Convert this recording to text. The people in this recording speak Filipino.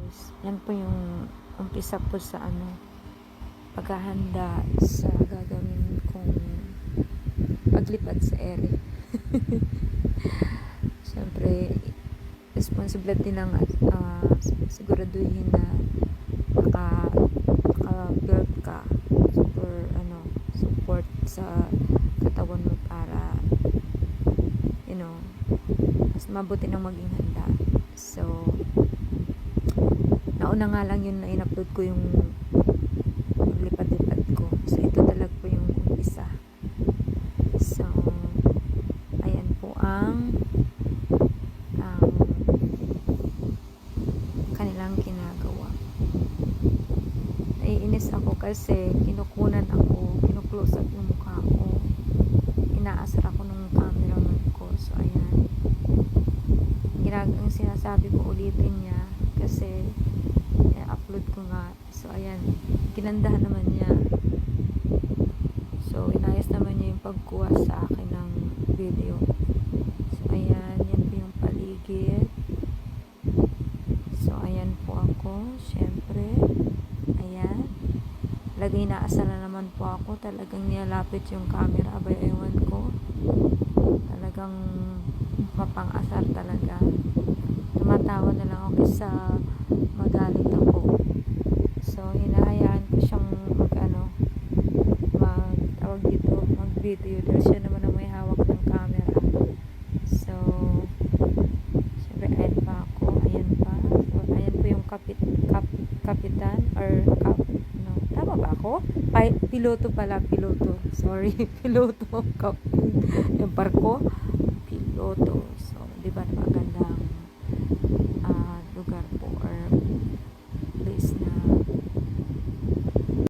guys, yan po yung umpisa po sa paghahanda sa gagawin kong paglipad sa ere. Siyempre, responsibility ng siguraduhin na naka-build ka for support sa katawan mo para mas mabuti ng maging handa. So nauna nga lang yun na in-upload ko yung lipad-lipad ko. So ito talaga po yung umpisa. So ayan po ang kanilang ginagawa. Naiinis ako kasi kinukunan ako, kinuklose up yung mukha ko, inaasar ako ng cameraman ko. So ayan, ang sinasabi ko ulitin niya kasi upload ko nga. So ayan, ginandahan naman niya. So inayos naman niya yung pagkuha sa akin ng video. So ayan, yan po yung paligid. So ayan po ako, syempre. Ayan, lagay inaasar na naman po ako. Talagang nilalapit yung camera. Abay, ewan ko, talagang mapang-asar talaga. Tumatawa na lang ako sa magalit ako. So hinahayaan ko siyang mag-video dahil siya naman ang may hawak ng camera. So syempre ayan pa ako, ayan pa. So ayan po yung kapitan or tama ba ako? Piloto pala, piloto. Sorry, piloto. Yung barko, piloto. So, di ba magandang lugar po or